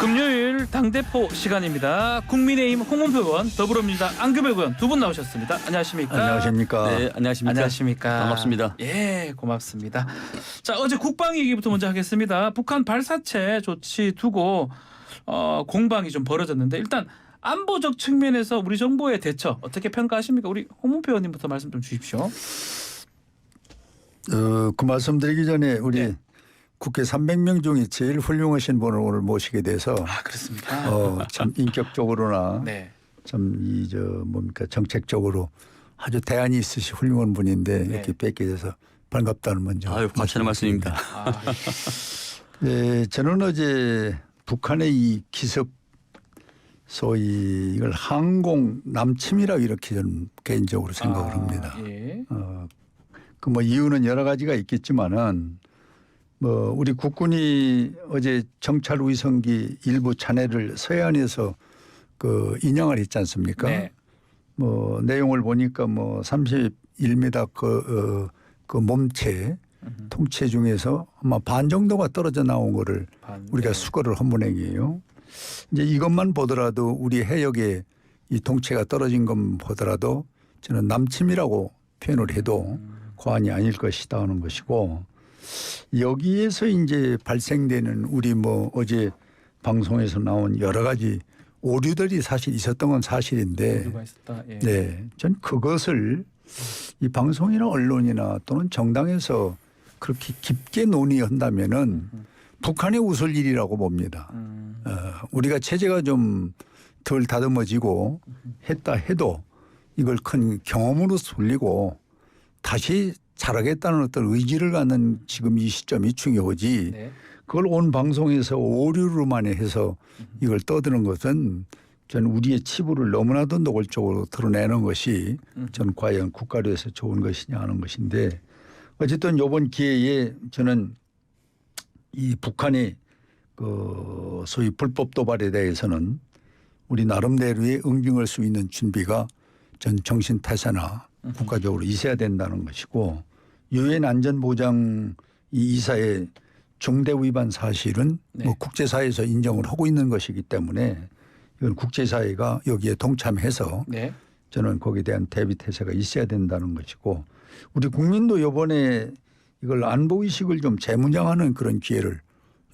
금요일 당대표 시간입니다. 국민의힘 홍문표 의원, 더불어민주당 안규백 의원 두 분 나오셨습니다. 안녕하십니까? 안녕하십니까? 네, 안녕하십니까? 안녕하십니까? 반갑습니다. 예, 고맙습니다. 자, 어제 국방 얘기부터 먼저 하겠습니다. 북한 발사체 조치 두고 공방이 좀 벌어졌는데 일단 안보적 측면에서 우리 정부의 대처 어떻게 평가하십니까? 우리 홍문표 의원님부터 말씀 좀 주십시오. 그 말씀드리기 전에 우리 네. 국회 300명 중에 제일 훌륭하신 분을 오늘 모시게 돼서 그렇습니까? 참 인격적으로나 네. 참 뭡니까 정책적으로 아주 대안이 있으시 훌륭한 분인데 네. 이렇게 뵙게 돼서 반갑다는 먼저. 아유, 과찬의 말씀입니다. 네, 저는 어제 북한의 이 기습 소위 이걸 항공 남침이라고 이렇게 저는 개인적으로 생각을 합니다. 예. 그 뭐 이유는 여러 가지가 있겠지만은 뭐 우리 국군이 어제 정찰 위성기 일부 잔해를 서해안에서 그 인양을 했지 않습니까? 네. 뭐 내용을 보니까 뭐 31m 그 몸체 통체 중에서 아마 반 정도가 떨어져 나온 거를 우리가 네. 수거를 한 모양이에요. 이제 이것만 보더라도 우리 해역에 이 통체가 떨어진 것 보더라도 저는 남침이라고 표현을 해도 과언이 아닐 것이다 하는 것이고, 여기에서 이제 발생되는 우리 뭐 어제 방송에서 나온 여러 가지 오류들이 사실 있었던 건 사실인데, 오류가 있었다. 예. 네, 전 그것을 이 방송이나 언론이나 또는 정당에서 그렇게 깊게 논의한다면은 북한이 웃을 일이라고 봅니다. 우리가 체제가 좀 덜 다듬어지고 했다 해도 이걸 큰 경험으로 돌리고 다시 잘하겠다는 어떤 의지를 갖는 지금 이 시점이 중요하지. 네. 그걸 온 방송에서 오류로만 해서 이걸 떠드는 것은 저는 우리의 치부를 너무나도 노골적으로 드러내는 것이 저는 과연 국가로서 좋은 것이냐 하는 것인데, 어쨌든 이번 기회에 저는 이 북한의 그 소위 불법 도발에 대해서는 우리 나름대로의 응징할 수 있는 준비가 전 정신태세나 국가적으로 있어야 된다는 것이고, 유엔 안전보장 이 이사의 중대 위반 사실은 네. 뭐 국제사회에서 인정을 하고 있는 것이기 때문에 이건 국제사회가 여기에 동참해서 네. 저는 거기에 대한 대비태세가 있어야 된다는 것이고, 우리 국민도 이번에 이걸 안보의식을 좀 재무장하는 그런 기회를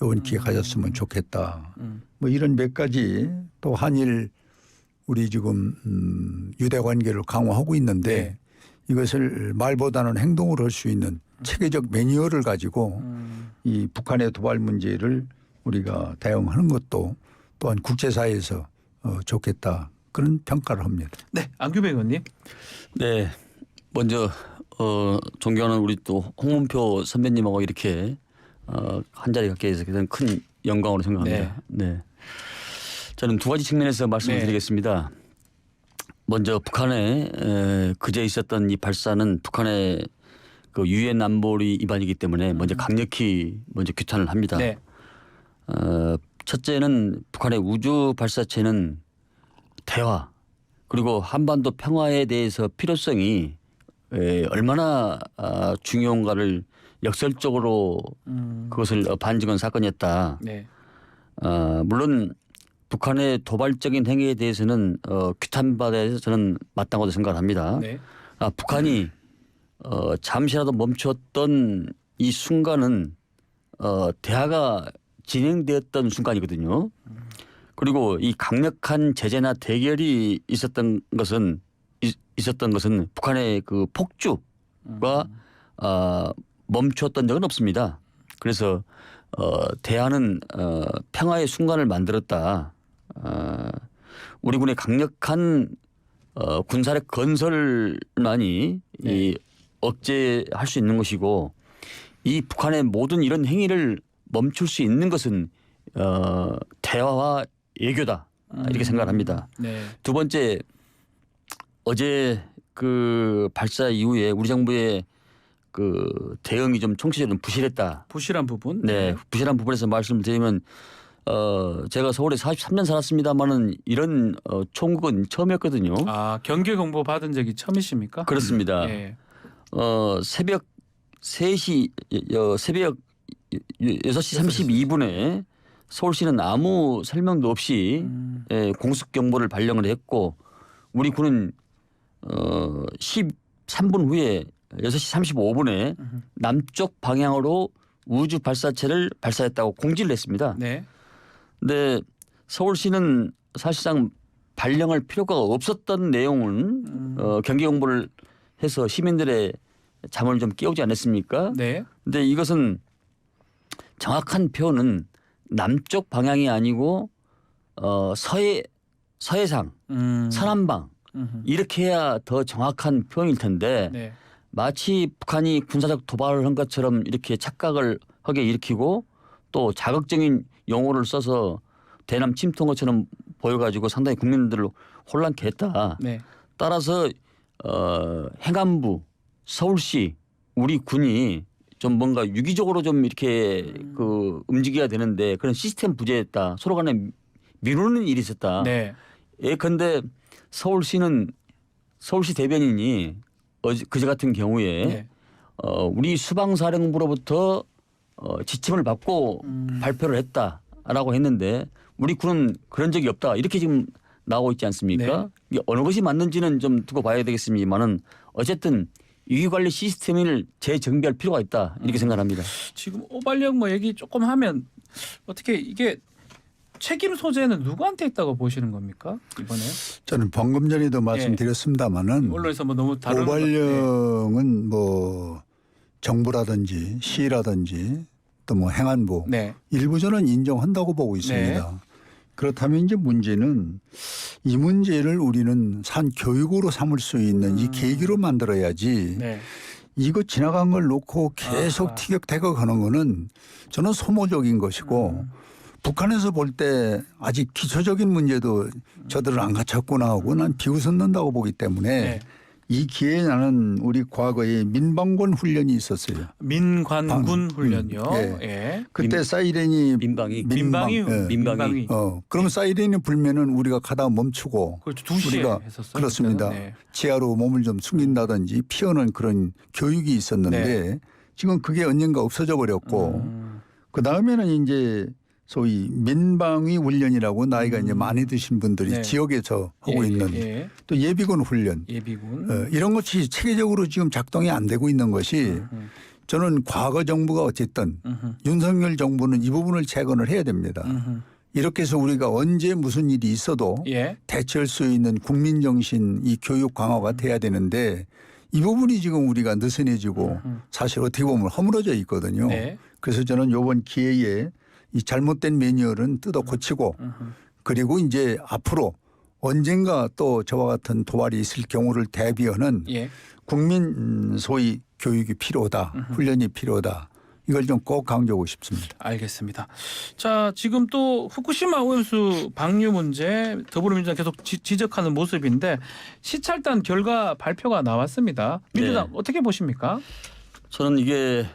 이번 기회에 가졌으면 좋겠다. 뭐 이런 몇 가지, 또 한일 우리 지금 유대관계를 강화하고 있는데 네. 이것을 말보다는 행동으로 할 수 있는 체계적 매뉴얼을 가지고 이 북한의 도발 문제를 우리가 대응하는 것도 또한 국제사회에서 좋겠다, 그런 평가를 합니다. 네, 안규백 의원님. 네, 먼저 존경하는 우리 또 홍문표 선배님하고 이렇게 한 자리 갖게 해서 저는 큰 영광으로 생각합니다. 네. 저는 두 가지 측면에서 말씀을 네. 드리겠습니다. 먼저 북한에 그제 있었던 이 발사는 북한의 그 유엔 안보리 위반이기 때문에 먼저 강력히 먼저 규탄을 합니다. 네. 첫째는 북한의 우주 발사체는 대화 그리고 한반도 평화에 대해서 필요성이 얼마나 중요한가를 역설적으로 그것을 반증한 사건이었다. 네. 물론 북한의 도발적인 행위에 대해서는 규탄받아야 해서 저는 마땅하다고 생각을 합니다. 네. 북한이 잠시라도 멈췄던 이 순간은 대화가 진행되었던 순간이거든요. 그리고 이 강력한 제재나 대결이 있었던 것은 북한의 그 폭주가 멈췄던 적은 없습니다. 그래서 대화는 평화의 순간을 만들었다. 우리 군의 강력한 군사력 건설만이 네. 이 억제할 수 있는 것이고, 이 북한의 모든 이런 행위를 멈출 수 있는 것은 대화와 외교다, 이렇게 생각합니다. 네. 두 번째, 어제 그 발사 이후에 우리 정부의 그 대응이 좀 총체적으로 부실했다. 부실한 부분. 네, 부실한 부분에서 말씀드리면 제가 서울에 43년 살았습니다만은 이런 총국은 처음이었거든요. 아, 경계 공보 받은 적이 처음이십니까? 그렇습니다. 예. 새벽 3시 새벽 6시 32분에 서울시는 아무 설명도 없이 공습 경보를 발령을 했고 우리 군은 13분 후에 6시 35분에 남쪽 방향으로 우주 발사체를 발사했다고 공지를 했습니다. 네. 근데 서울시는 사실상 발령할 필요가 없었던 내용은 경계 공보를 해서 시민들의 잠을 좀 깨우지 않았습니까? 네. 근데 이것은 정확한 표현은 남쪽 방향이 아니고 서해상, 서남방 이렇게 해야 더 정확한 표현일 텐데 네. 마치 북한이 군사적 도발을 한 것처럼 이렇게 착각을 하게 일으키고 또 자극적인 용어를 써서 대남 침투한 것처럼 보여가지고 상당히 국민들을 혼란케 했다. 네. 따라서 행안부, 서울시, 우리 군이 좀 뭔가 유기적으로 좀 이렇게 그 움직여야 되는데 그런 시스템 부재했다. 서로 간에 미루는 일이 있었다. 네. 예컨대 서울시는 서울시 대변인이 그제 같은 경우에 네. 우리 수방사령부로부터 지침을 받고 발표를 했다라고 했는데 우리 군은 그런 적이 없다. 이렇게 지금 나오고 있지 않습니까? 네. 이게 어느 것이 맞는지는 좀 두고 봐야 되겠습니다만은 어쨌든 위기관리 시스템을 재정비할 필요가 있다. 이렇게 생각합니다. 지금 오발령 뭐 얘기 조금 하면 어떻게 이게 책임 소재는 누구한테 있다고 보시는 겁니까 이번에? 저는 방금 전에도 말씀드렸습니다마는 언론에서 뭐 너무 다른 오발령은 뭐 정부라든지 시라든지 또 뭐 행안부 네. 일부 저는 인정한다고 보고 있습니다. 그렇다면 이제 문제는 이 문제를 우리는 산 교육으로 삼을 수 있는 이 계기로 만들어야지 네. 이거 지나간 걸 놓고 계속 티격태격하는 거는 저는 소모적인 것이고 북한에서 볼 때 아직 기초적인 문제도 저들은 안 갖췄구나 하고 난 비웃는다고 보기 때문에 네. 이 기회에 나는 우리 과거에 민방군 훈련이 있었어요. 민관군 훈련요. 예. 예. 그때 사이렌이 민방위. 그러면 사이렌이 불면은 우리가 가다 멈추고 그렇죠. 2시에 우리가 했었어요. 그렇습니다. 네. 지하로 몸을 좀 숨긴다든지 피하는 그런 교육이 있었는데 지금 그게 언젠가 없어져 버렸고 그 다음에는 이제 소위 민방위 훈련이라고 나이가 이제 많이 드신 분들이 네. 지역에서 하고 있는 또 예비군 훈련 예비군 이런 것이 체계적으로 지금 작동이 안 되고 있는 것이 저는 과거 정부가 어쨌든 윤석열 정부는 이 부분을 재건을 해야 됩니다. 이렇게 해서 우리가 언제 무슨 일이 있어도 예. 대처할 수 있는 국민 정신 이 교육 강화가 돼야 되는데 이 부분이 지금 우리가 느슨해지고 사실 어떻게 보면 허물어져 있거든요. 네. 그래서 저는 이번 기회에 이 잘못된 매뉴얼은 뜯어 고치고 그리고 이제 앞으로 언젠가 또 저와 같은 도발이 있을 경우를 대비하는 예. 국민 소위 교육이 필요하다. 훈련이 필요하다. 이걸 좀 꼭 강조하고 싶습니다. 알겠습니다. 자, 지금 또 후쿠시마 오염수 방류 문제 더불어민주당 계속 지적하는 모습인데 시찰단 결과 발표가 나왔습니다. 민주당 어떻게 보십니까? 저는 이게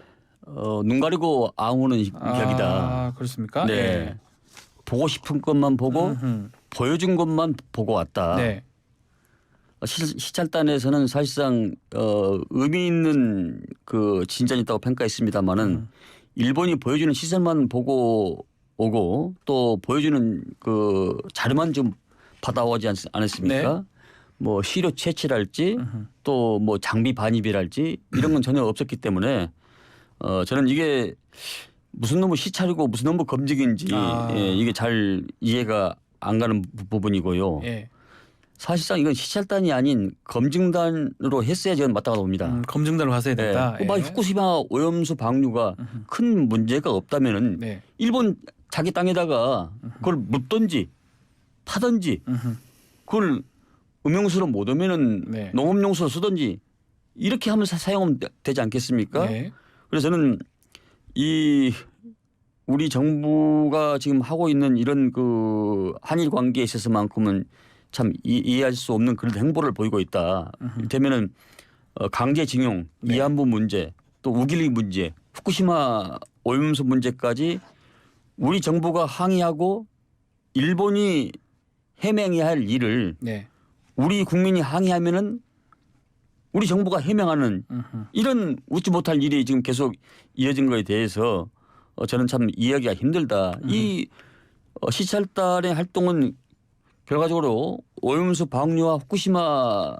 눈 가리고 앙우는 격이다. 아, 그렇습니까? 네. 예. 보고 싶은 것만 보고 보여준 것만 보고 왔다. 네. 시찰단에서는 사실상 의미 있는 그 진전이 있다고 평가했습니다마는 일본이 보여주는 시선만 보고 오고 또 보여주는 그 자료만 좀 받아오지 않았습니까? 네. 뭐 시료 채취랄지 또 뭐 장비 반입이랄지 이런 건 전혀 없었기 때문에 저는 이게 무슨 놈의 시찰이고 무슨 놈의 검증인지 이게 잘 이해가 안 가는 부분이고요. 예. 사실상 이건 시찰단이 아닌 검증단으로 했어야 저는 맞다고 봅니다. 검증단으로 가서야 된다. 네. 후쿠시마 오염수 방류가 큰 문제가 없다면은 네. 일본 자기 땅에다가 그걸 묻든지 파든지 그걸 음용수로 못 오면은 네. 농업용수로 쓰든지 이렇게 하면서 사용하면 되지 않겠습니까? 네. 그래서 저는 이 우리 정부가 지금 하고 있는 이런 그 한일 관계에 있어서만큼은 참 이해할 수 없는 그런 행보를 보이고 있다. 이를테면은 강제징용, 네. 위안부 문제, 또 우길기 문제, 후쿠시마 오염수 문제까지 우리 정부가 항의하고 일본이 해명해야 할 일을 네. 우리 국민이 항의하면은 우리 정부가 해명하는 이런 웃지 못할 일이 지금 계속 이어진 거에 대해서 저는 참 이해하기가 힘들다. 이 시찰단의 활동은 결과적으로 오염수 방류와 후쿠시마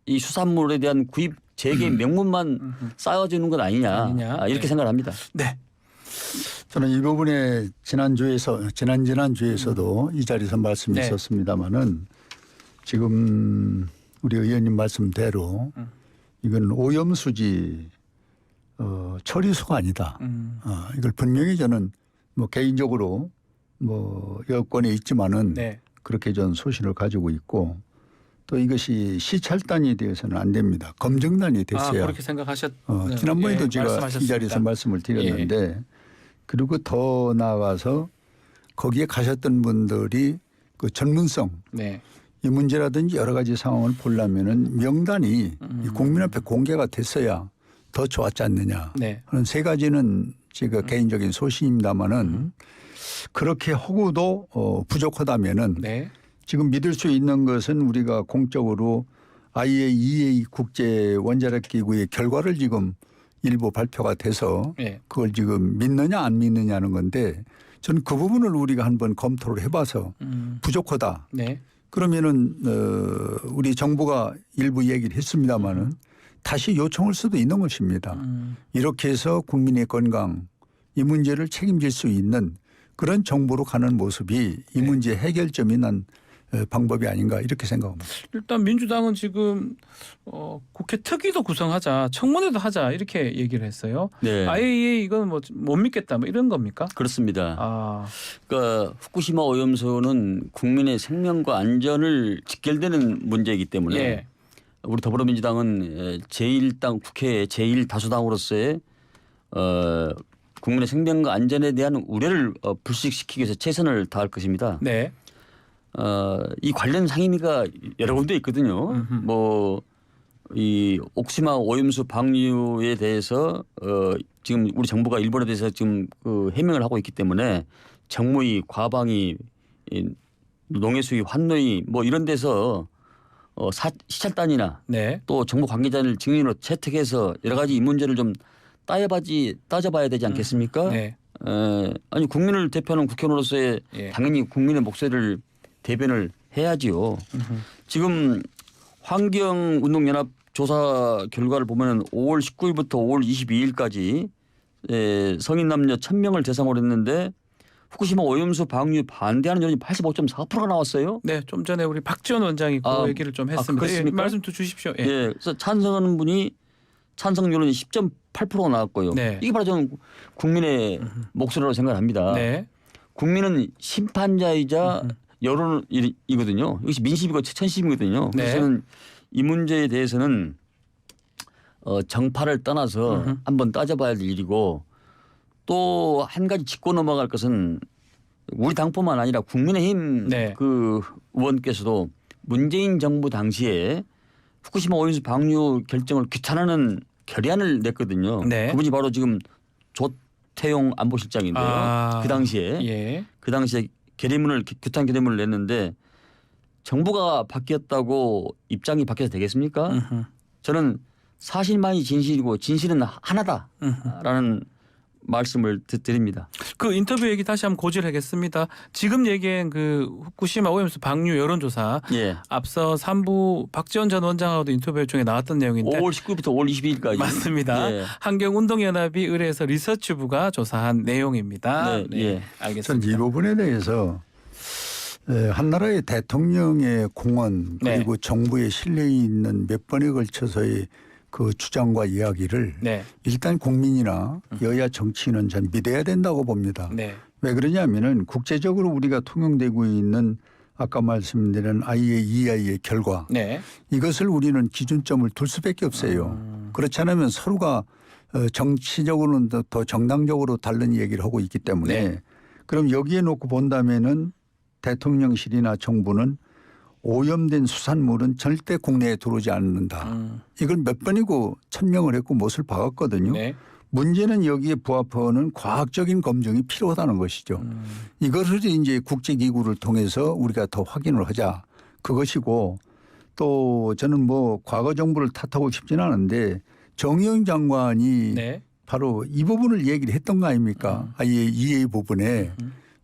이 수산물에 대한 구입 재개 명분만 쌓아주는 것 아니냐, 이렇게 네. 생각을 합니다. 네. 저는 이 부분에 지난 주에서도 이 자리에서 말씀이 네. 있었습니다마는 지금 우리 의원님 말씀대로 이건 오염수지 처리수가 아니다. 이걸 분명히 저는 뭐 개인적으로 뭐 여권에 있지만은 네. 그렇게 저는 소신을 가지고 있고 또 이것이 시찰단이 되어서는 안 됩니다. 검증단이 됐어야. 그렇게 생각하셨. 지난번에도 예, 제가 이 말씀하셨습니다. 자리에서 말씀을 드렸는데 그리고 더 나아가서 거기에 가셨던 분들이 그 전문성 네. 이 문제라든지 여러 가지 상황을 보려면은 명단이 이 국민 앞에 공개가 됐어야 더 좋았지 않느냐 네. 하는 세 가지는 제가 개인적인 소신입니다마는 그렇게 허구도 부족하다면은 네. 지금 믿을 수 있는 것은 우리가 공적으로 IAEA 국제 원자력 기구의 결과를 지금 일부 발표가 돼서 네. 그걸 지금 믿느냐 안 믿느냐는 건데 저는 그 부분을 우리가 한번 검토를 해봐서 부족하다. 네. 그러면은 우리 정부가 일부 얘기를 했습니다마는 다시 요청할 수도 있는 것입니다. 이렇게 해서 국민의 건강 이 문제를 책임질 수 있는 그런 정부로 가는 모습이 이 문제 해결점이 난 방법이 아닌가 이렇게 생각합니다. 일단 민주당은 지금 국회 특위도 구성하자, 청문회도 하자 이렇게 얘기를 했어요. 네. IAEA 이건 뭐 못 믿겠다 뭐 이런 겁니까? 그렇습니다. 그러니까 후쿠시마 오염수는 국민의 생명과 안전을 직결되는 문제이기 때문에 예. 우리 더불어민주당은 제1당 국회 제1다수당으로서의 국민의 생명과 안전에 대한 우려를 불식시키기 위해서 최선을 다할 것입니다. 네. 이 관련 상임위가 여러 군데 있거든요. 뭐 이 옥시마 오염수 방류에 대해서 지금 우리 정부가 일본에 대해서 지금 그 해명을 하고 있기 때문에 정무위, 과방위, 농해수위, 환노위 뭐 이런 데서 시찰단이나 네. 또 정부 관계자를 증인으로 채택해서 여러 가지 이 문제를 좀 따져봐야 되지 않겠습니까? 네. 아니 국민을 대표하는 국회의원으로서의 예. 당연히 국민의 목소리를 대변을 해야지요. 지금 환경운동연합 조사 결과를 보면 5월 19일부터 5월 22일까지 성인 남녀 1,000명을 대상으로 했는데 후쿠시마 오염수 방류 반대하는 여론이 85.4%가 나왔어요. 네. 좀 전에 우리 박지원 원장이 그 얘기를 좀 했습니다. 그렇습니까? 말씀 좀 주십시오. 예. 예. 그래서 찬성하는 분이 찬성 여론이 10.8%가 나왔고요. 네. 이게 바로 저는 국민의 목소리라고 생각합니다. 네. 국민은 심판자이자 여론이거든요. 이것이 민심이고 천심이거든요. 네. 그래서 저는 이 문제에 대해서는 정파를 떠나서 한번 따져봐야 될 일이고 또 한 가지 짚고 넘어갈 것은 우리 당뿐만 아니라 국민의힘 네. 그 의원께서도 문재인 정부 당시에 후쿠시마 오염수 방류 결정을 규탄하는 결의안을 냈거든요. 네. 그분이 바로 지금 조태용 안보실장인데요. 그 당시에 예. 그 당시에 규탄 결의문을 냈는데 정부가 바뀌었다고 입장이 바뀌어서 되겠습니까? 저는 사실만이 진실이고 진실은 하나다라는 말씀을 드립니다. 그 인터뷰 얘기 다시 한번 고지하겠습니다. 지금 얘기한 그 후쿠시마 오염수 방류 여론조사 예. 앞서 3부 박지원 전 원장하고도 인터뷰 중에 나왔던 내용인데 5월 19일부터 5월 22일까지 맞습니다. 예. 환경운동연합이 의뢰해서 리서치부가 조사한 내용입니다. 네, 예. 알겠습니다. 전 이 부분에 대해서 한나라의 대통령의 공언 그리고 정부의 신뢰에 있는 몇 번에 걸쳐서의 그 주장과 이야기를 네. 일단 국민이나 여야 정치인은 전 믿어야 된다고 봅니다. 네. 왜 그러냐면은 국제적으로 우리가 통용되고 있는 아까 말씀드린 IAEA의 결과 네. 이것을 우리는 기준점을 둘 수밖에 없어요. 그렇지 않으면 서로가 정치적으로는 더 정당적으로 다른 얘기를 하고 있기 때문에 네. 그럼 여기에 놓고 본다면은 대통령실이나 정부는 오염된 수산물은 절대 국내에 들어오지 않는다. 이걸 몇 번이고 천명을 했고 못을 박았거든요. 네. 문제는 여기에 부합하는 과학적인 검증이 필요하다는 것이죠. 이것을 이제 국제기구를 통해서 우리가 더 확인을 하자. 그것이고 또 저는 뭐 과거 정부를 탓하고 싶지는 않은데 정의용 장관이 네. 바로 이 부분을 얘기를 했던 거 아닙니까? 아예 이 부분에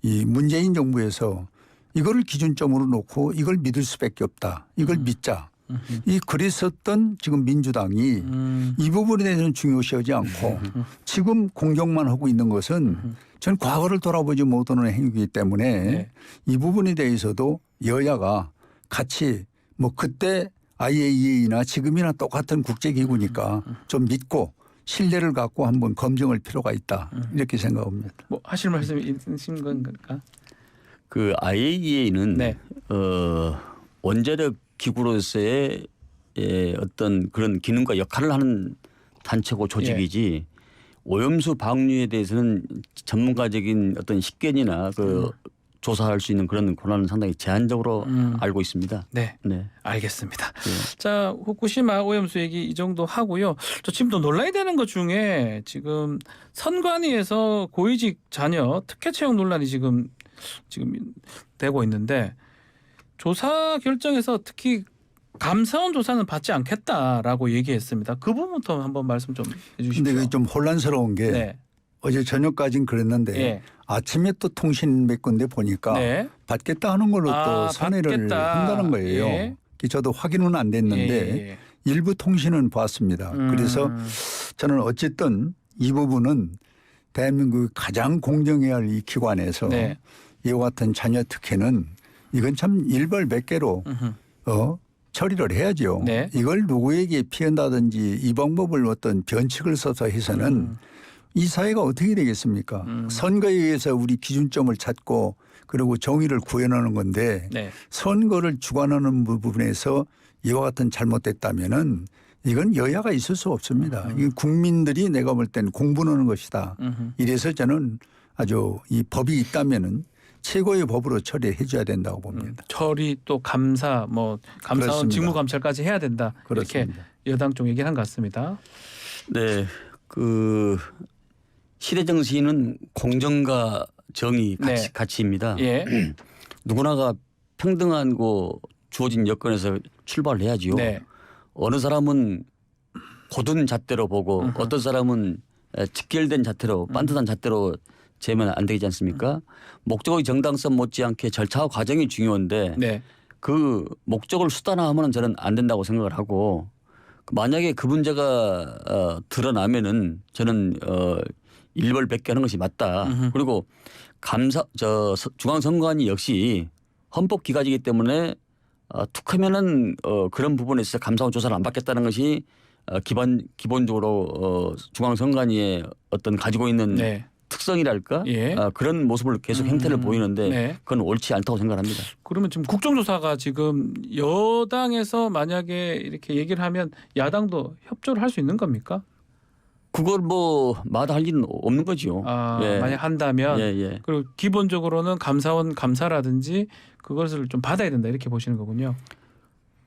이 문재인 정부에서 이거를 기준점으로 놓고 이걸 믿을 수밖에 없다. 이걸 믿자. 이 그랬었던 지금 민주당이 이 부분에 대해서는 중요시하지 않고 지금 공격만 하고 있는 것은 전 과거를 돌아보지 못하는 행위이기 때문에 네. 이 부분에 대해서도 여야가 같이 뭐 그때 IAEA나 지금이나 똑같은 국제기구니까 좀 믿고 신뢰를 갖고 한번 검증할 필요가 있다. 이렇게 생각합니다. 뭐 하실 말씀 있으신 건가? 그 IAEA는 네. 원자력 기구로서의 어떤 그런 기능과 역할을 하는 단체고 조직이지 오염수 방류에 대해서는 전문가적인 어떤 식견이나 그 조사할 수 있는 그런 권한은 상당히 제한적으로 알고 있습니다. 네. 네. 알겠습니다. 네. 자, 후쿠시마 오염수 얘기 이 정도 하고요. 저 지금 또 논란이 되는 것 중에 지금 선관위에서 고위직 자녀 특혜 채용 논란이 지금 되고 있는데 조사 결정에서 특히 감사원 조사는 받지 않겠다라고 얘기했습니다. 그 부분부터 한번 말씀 좀 해주십시오. 근데 그게 좀 혼란스러운 게 네. 어제 저녁까지는 그랬는데 예. 아침에 또 통신 몇 군데 보니까 네. 받겠다 하는 걸로 또 선회를 받겠다. 한다는 거예요. 예. 저도 확인은 안 됐는데 예. 일부 통신은 봤습니다. 그래서 저는 어쨌든 이 부분은 대한민국 가장 공정해야 할 이 기관에서 네. 이와 같은 자녀 특혜는 이건 참 일벌백계로 처리를 해야죠. 네. 이걸 누구에게 피한다든지 이 방법을 어떤 변칙을 써서 해서는 이 사회가 어떻게 되겠습니까? 선거에 의해서 우리 기준점을 찾고 그리고 정의를 구현하는 건데 네. 선거를 주관하는 부분에서 이와 같은 잘못됐다면은 이건 여야가 있을 수 없습니다. 이 국민들이 내가 볼 때는 공분하는 것이다. 이래서 저는 아주 이 법이 있다면은 최고의 법으로 처리해 줘야 된다고 봅니다. 처리 또 감사 뭐 감사원 그렇습니다. 직무 감찰까지 해야 된다. 이렇게 그렇습니다. 여당 쪽 얘기를 한 것 같습니다. 네. 그 시대 정신은 공정과 정의 네. 가치입니다. 예. 누구나가 평등하고 주어진 여건에서 출발을 해야지요. 네. 어느 사람은 고든 잣대로 보고 어떤 사람은 직결된 잣대로 반듯한 잣대로 재면 안 되지 않습니까? 목적의 정당성 못지않게 절차와 과정이 중요한데 네. 그 목적을 수단화하면 저는 안 된다고 생각을 하고 만약에 그 문제가 드러나면은 저는 일벌백계하는 것이 맞다. 그리고 중앙선관위 역시 헌법기관이기 때문에 툭하면은 그런 부분에 있어서 감사원 조사를 안 받겠다는 것이 기본적으로 중앙선관위의 어떤 가지고 있는 네. 특성이랄까 예. 그런 모습을 계속 행태를 보이는데 네. 그건 옳지 않다고 생각합니다. 그러면 지금 국정조사가 지금 여당에서 만약에 이렇게 얘기를 하면 야당도 협조를 할 수 있는 겁니까? 그걸 뭐 마다할 일은 없는 거죠. 만약 한다면 예. 그리고 기본적으로는 감사원 감사라든지 그것을 좀 받아야 된다 이렇게 보시는 거군요.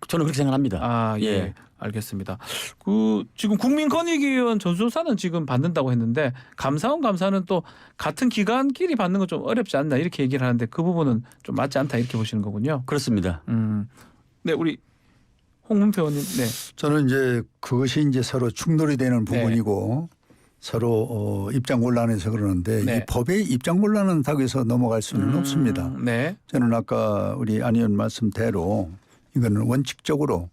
저는 그렇게 생각합니다. 예. 알겠습니다. 그 지금 국민권익위원 전수조사는 지금 받는다고 했는데 감사원 감사는 또 같은 기관끼리 받는 건 좀 어렵지 않나 이렇게 얘기를 하는데 그 부분은 좀 맞지 않다 이렇게 보시는 거군요. 그렇습니다. 네, 우리 홍문표 의원님. 네. 저는 이제 그것이 이제 서로 충돌이 되는 부분이고 서로 입장 곤란해서 그러는데 네. 이 법의 입장 곤란한 타국에서 넘어갈 수는 없습니다. 네. 저는 아까 우리 안 의원 말씀대로 이거는 원칙적으로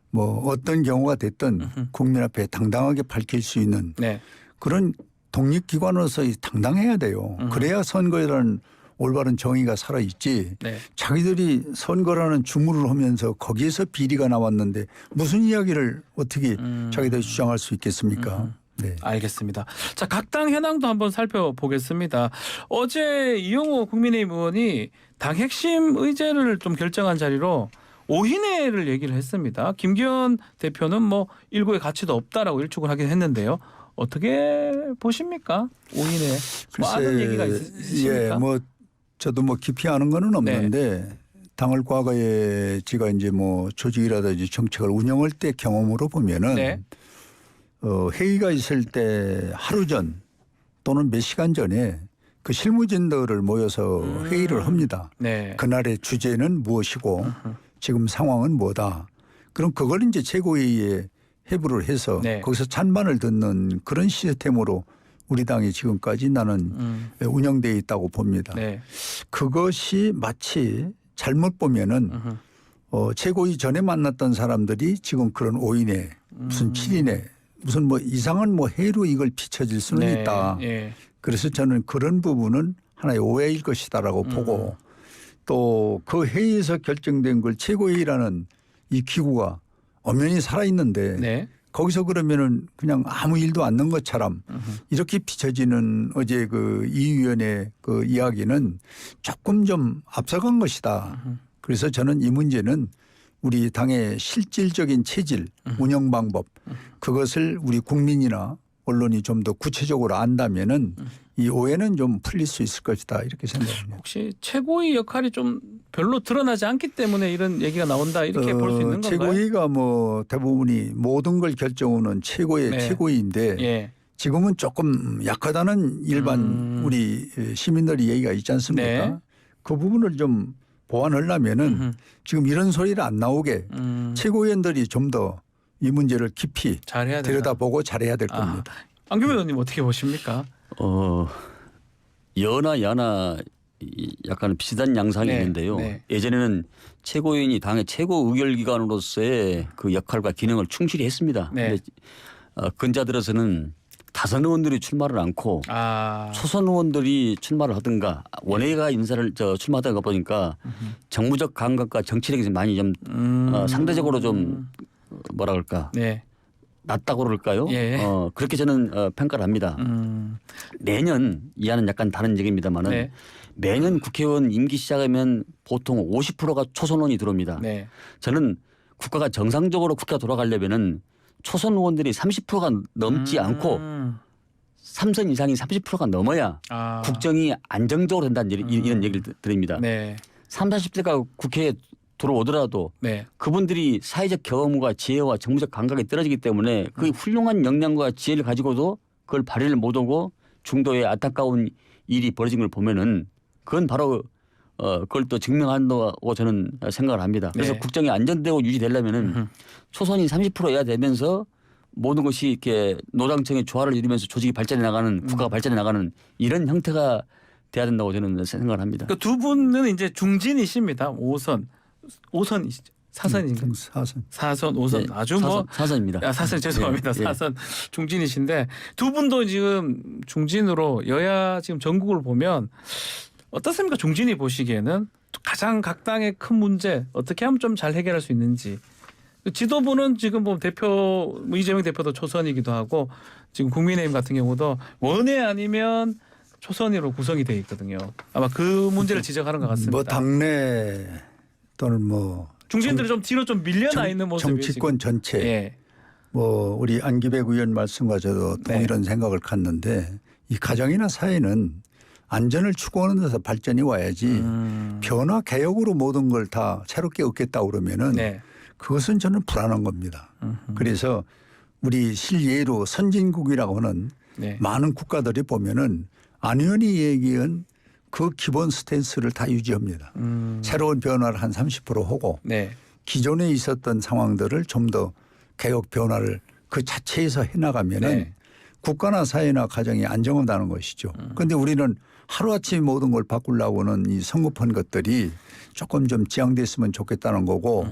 뭐 어떤 경우가 됐든 국민 앞에 당당하게 밝힐 수 있는 네. 그런 독립기관으로서 당당해야 돼요. 그래야 선거에라는 올바른 정의가 살아있지. 네. 자기들이 선거라는 주문을 하면서 거기에서 비리가 나왔는데 무슨 이야기를 어떻게 자기들이 주장할 수 있겠습니까? 네. 알겠습니다. 자, 각 당 현황도 한번 살펴보겠습니다. 어제 이용호 국민의힘 의원이 당 핵심 의제를 좀 결정한 자리로 오인회를 얘기를 했습니다. 김기현 대표는 뭐 일고의 가치도 없다라고 일축을 하긴 했는데요. 어떻게 보십니까? 오인회 뭐 아는 얘기가 있으십니까? 예, 뭐 저도 뭐 깊이 아는 거는 없는데 당을 과거에 제가 이제 뭐 조직이라든지 정책을 운영할 때 경험으로 보면은 네. 회의가 있을 때 하루 전 또는 몇 시간 전에 그 실무진들을 모여서 회의를 합니다. 네. 그날의 주제는 무엇이고 지금 상황은 뭐다. 그럼 그걸 이제 최고회의에 회부를 해서 네. 거기서 찬반을 듣는 그런 시스템으로 우리 당이 지금까지 나는 운영되어 있다고 봅니다. 네. 그것이 마치 잘못 보면은 최고위 전에 만났던 사람들이 지금 그런 5인에 무슨 7인에 무슨 뭐 이상한 뭐 해로 이걸 비춰질 수는 네. 있다. 예. 그래서 저는 그런 부분은 하나의 오해일 것이다라고 보고 또 그 회의에서 결정된 걸 최고회의라는 이 기구가 엄연히 살아있는데 네. 거기서 그러면은 그냥 아무 일도 않는 것처럼 이렇게 비춰지는 어제 그 이 위원의 그 이야기는 조금 좀 앞서간 것이다. 그래서 저는 이 문제는 우리 당의 실질적인 체질, 운영 방법 그것을 우리 국민이나 언론이 좀 더 구체적으로 안다면은 이 오해는 좀 풀릴 수 있을 것이다 이렇게 생각합니다. 혹시 최고위 역할이 좀 별로 드러나지 않기 때문에 이런 얘기가 나온다 이렇게 볼 수 있는 건가요? 최고위가 뭐 대부분이 모든 걸 결정하는 최고의 네. 최고위인데 예. 지금은 조금 약하다는 일반 우리 시민들의 얘기가 있지 않습니까? 네. 그 부분을 좀 보완하려면은 지금 이런 소리를 안 나오게 최고위원들이 좀 더 이 문제를 깊이 잘해야 된다. 들여다보고 잘해야 될 겁니다. 안규명 의원님 어떻게 보십니까? 여나 야나 약간 비슷한 양상이 네, 있는데요. 네. 예전에는 최고위원이 당의 최고 의결기관으로서의 그 역할과 기능을 충실히 했습니다. 네. 근데 근자 들어서는 다선 의원들이 출마를 않고 초선 의원들이 출마를 하든가 원외가 인사를 출마하다가 보니까 정무적 감각과 정치력이 많이 좀 상대적으로 좀 뭐라 그럴까 네. 낮다고 그럴까요? 예. 그렇게 저는 평가를 합니다. 매년 이하는 약간 다른 얘기입니다만은 네. 매년 국회의원 임기 시작하면 보통 50%가 초선 의원이 들어옵니다. 네. 저는 국가가 정상적으로 국회가 돌아가려면은 초선 의원들이 30%가 넘지 않고 3선 이상이 30%가 넘어야 국정이 안정적으로 된다는 이런 얘기를 드립니다. 네. 30, 40대가 국회에 들어오더라도 네. 그분들이 사회적 경험과 지혜와 정무적 감각이 떨어지기 때문에 그 훌륭한 역량과 지혜를 가지고도 그걸 발휘를 못하고 중도에 안타까운 일이 벌어진 걸 보면은 그건 바로 그걸 또 증명한다고 저는 생각을 합니다. 그래서 네. 국정이 안전되고 유지되려면은 초선이 30%여야 되면서 모든 것이 이렇게 노당청의 조화를 이루면서 조직이 발전해 나가는 국가가 발전해 나가는 이런 형태가 돼야 된다고 저는 생각을 합니다. 그 두 분은 이제 중진이십니다. 5선이시죠. 4선인가요? 4선. 4선, 5선 네, 아주 뭐 사선입니다. 4선 죄송합니다. 네, 네. 4선 중진이신데 두 분도 지금 중진으로 여야 지금 전국을 보면 어떻습니까? 중진이 보시기에는 가장 각 당의 큰 문제 어떻게 하면 좀 잘 해결할 수 있는지. 지도부는 지금 뭐 대표 이재명 대표도 초선이기도 하고 지금 국민의힘 같은 경우도 원외 아니면 초선으로 구성이 돼 있거든요. 아마 그 문제를 지적하는 것 같습니다. 뭐 당내 또는 뭐 중진들이 좀 뒤로 좀 밀려나 있는 모습이 정치권 전체 예. 뭐 우리 안기백 의원 말씀과 저도 동일한 생각을 갖는데 이 가정이나 사회는 안전을 추구하는 데서 발전이 와야지 변화 개혁으로 모든 걸 다 새롭게 얻겠다 그러면은 네. 그것은 저는 불안한 겁니다. 그래서 우리 실예로 선진국이라고 하는 네. 많은 국가들이 보면은 안 의원이 얘기한 그 기본 스탠스를 다 유지합니다. 새로운 변화를 한 30% 하고 네. 기존에 있었던 상황들을 좀 더 개혁 변화를 그 자체에서 해나가면은 네. 국가나 사회나 가정이 안정한다는 것이죠. 그런데 우리는 하루아침에 모든 걸 바꾸려고는 이 성급한 것들이 조금 좀 지양됐으면 좋겠다는 거고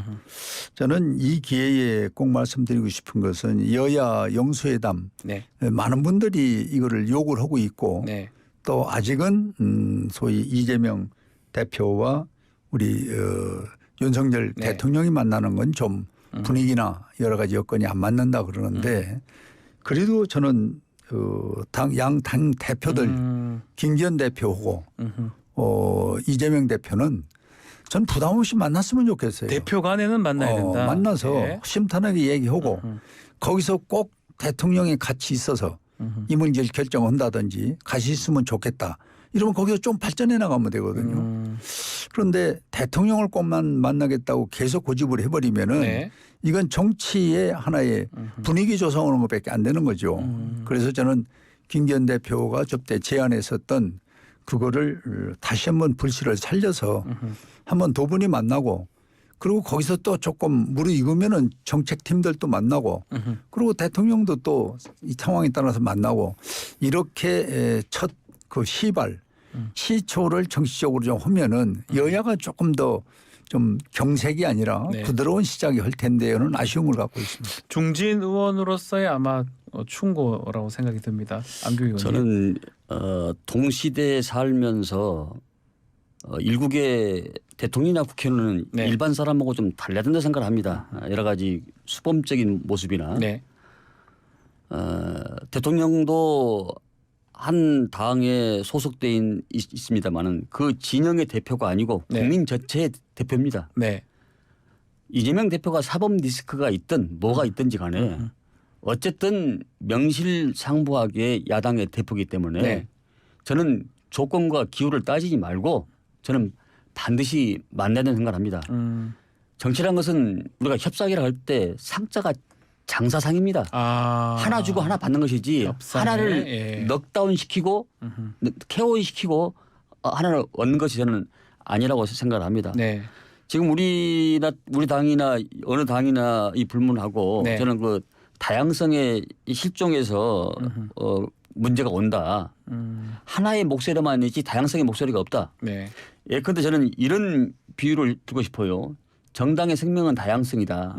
저는 이 기회에 꼭 말씀드리고 싶은 것은 여야 영수회담 네. 많은 분들이 이거를 욕을 하고 있고 네. 또 아직은 소위 이재명 대표와 우리 윤석열 네. 대통령이 만나는 건 좀 분위기나 여러 가지 여건이 안 맞는다 그러는데 그래도 저는 양 당 대표들 김기현 대표하고 이재명 대표는 전 부담 없이 만났으면 좋겠어요. 대표 간에는 만나야 된다. 만나서 네. 심탄하게 얘기하고 거기서 꼭 대통령이 같이 있어서 이 문제를 결정한다든지 같이 있으면 좋겠다. 이러면 거기서 좀 발전해 나가면 되거든요. 그런데 대통령을 꼭만 만나겠다고 계속 고집을 해버리면은 네. 이건 정치의 하나의 분위기 조성하는 것밖에 안 되는 거죠. 그래서 저는 김기현 대표가 접대 제안했었던 그거를 다시 한번 불씨를 살려서 한번 두 분이 만나고 그리고 거기서 또 조금 무르익으면은 정책팀들도 만나고 그리고 대통령도 또 이 상황에 따라서 만나고 이렇게 첫 그 시초를 정치적으로 좀 하면은 여야가 조금 더 좀 경색이 아니라 네. 부드러운 시작이 할 텐데요는 아쉬움을 갖고 있습니다. 중진 의원으로서의 아마 충고라고 생각이 듭니다. 안규 의원님. 저는 동시대에 살면서 일국의 대통령이나 국회의원은 네. 일반 사람하고 좀 달라야 된다 생각을 합니다. 여러 가지 수범적인 모습이나 네. 대통령도 한 당에 소속돼 있습니다만은 그 진영의 대표가 아니고 네. 국민 전체의 대표입니다. 네. 이재명 대표가 사법 리스크가 있든 뭐가 있든지 간에 어쨌든 명실상부하게 야당의 대표이기 때문에 네. 저는 조건과 기후를 따지지 말고 저는 반드시 만나야 된다는 생각을 합니다. 정치라는 것은 우리가 협상이라 할 때 상자가 장사상입니다. 하나 주고 하나 받는 것이지 협상에, 하나를 예. 넉다운 시키고 케어이 시키고 하나를 얻는 것이 저는 아니라고 생각을 합니다. 네. 지금 우리 당이나 어느 당이나 이 불문하고 네. 저는 그 다양성의 실종에서 문제가 온다. 하나의 목소리만 있지 다양성의 목소리가 없다. 네. 예컨대 저는 이런 비유를 두고 싶어요. 정당의 생명은 다양성이다.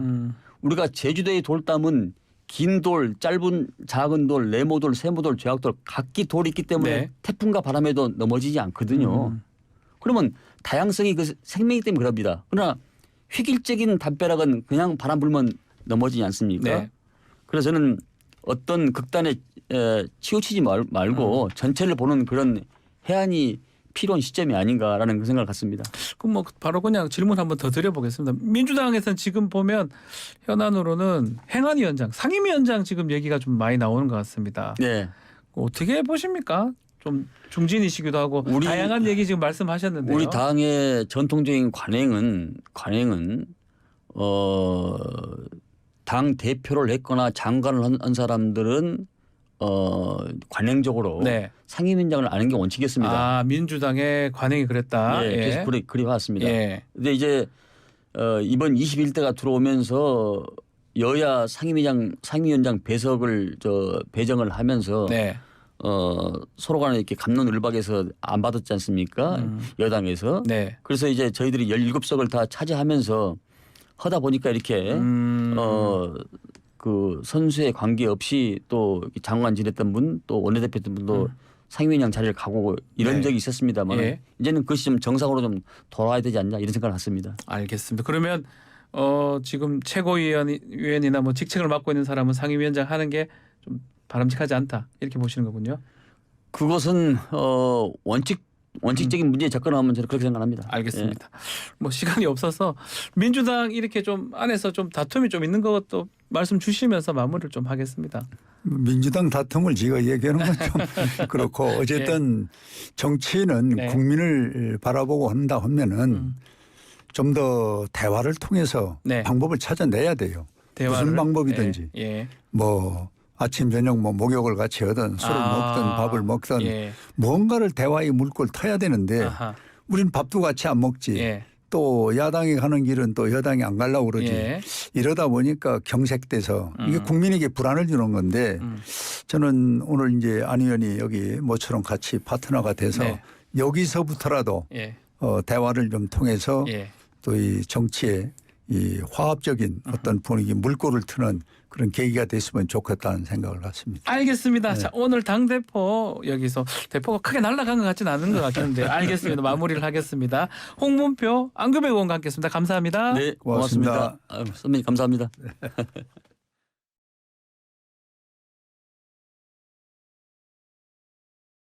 우리가 제주도에 돌 따면 긴 돌, 짧은 작은 돌, 네모돌, 세모돌, 죄악돌 각기 돌이 있기 때문에 네. 태풍과 바람에도 넘어지지 않거든요. 그러면 다양성이 그 생명이기 때문에 그럽니다. 그러나 획일적인 담벼락은 그냥 바람 불면 넘어지지 않습니까? 네. 그래서 저는 어떤 극단에 치우치지 말고 전체를 보는 그런 해안이 필요한 시점이 아닌가라는 그 생각을 갖습니다. 그럼 뭐 바로 그냥 질문 한번 더 드려보겠습니다. 민주당에서는 지금 보면 현안으로는 행안위원장, 상임위원장 지금 얘기가 좀 많이 나오는 것 같습니다. 네. 어떻게 보십니까? 좀 중진이시기도 하고 다양한 얘기 지금 말씀하셨는데요. 우리 당의 전통적인 관행은 당 대표를 했거나 장관을 한 사람들은 관행적으로 네. 상임위원장을 아는 게 원칙이었습니다. 아, 민주당의 관행이 그랬다. 네, 계속 그래 왔습니다. 예. 근데 이제 이번 21대가 들어오면서 여야 상임위원장 배석을 배정을 하면서 네. 서로 간에 이렇게 갑론을박해서 안 받았지 않습니까? 여당에서. 네. 그래서 이제 저희들이 17석을 다 차지하면서 하다 보니까 이렇게 그 선수에 관계없이 또 장관 지냈던 분 또 원내대표 했던 분도 상임위원장 자리를 가고 이런 네. 적이 있었습니다만 예. 이제는 그것이 좀 정상으로 좀 돌아와야 되지 않냐 이런 생각을 했습니다. 알겠습니다. 그러면 지금 최고위원이나 뭐 직책을 맡고 있는 사람은 상임위원장 하는 게 좀 바람직하지 않다 이렇게 보시는 거군요. 그것은 원칙적인 문제에 접근하면 저는 그렇게 생각합니다. 알겠습니다. 뭐 시간이 없어서 민주당 이렇게 좀 안에서 좀 다툼이 좀 있는 것도 말씀 주시면서 마무리를 좀 하겠습니다. 민주당 다툼을 제가 얘기하는 건 좀 그렇고 어쨌든 정치는 네. 국민을 바라보고 한다 하면은 좀 더 대화를 통해서 네. 방법을 찾아내야 돼요. 대화를. 무슨 방법이든지 예. 뭐 아침 저녁 뭐 목욕을 같이 하든 술을 먹든 밥을 먹든 예. 뭔가를 대화의 물꼬를 터야 되는데 아하. 우린 밥도 같이 안 먹지. 예. 또 야당이 가는 길은 또 여당이 안 가려고 그러지. 예. 이러다 보니까 경색돼서 이게 국민에게 불안을 주는 건데 저는 오늘 이제 안 의원이 여기 모처럼 같이 파트너가 돼서 네. 여기서부터라도 예. 대화를 좀 통해서 예. 또 이 정치에 이 화합적인 어떤 분위기 물꼬를 트는 그런 계기가 됐으면 좋겠다는 생각을 갖습니다. 알겠습니다. 자, 오늘 당대표 여기서 대표가 크게 날아간 것 같지는 않은 것 같은데 알겠습니다. 마무리를 하겠습니다. 홍문표 안규백 의원과 함께했습니다. 감사합니다. 네, 고맙습니다. 고맙습니다. 선배님 감사합니다.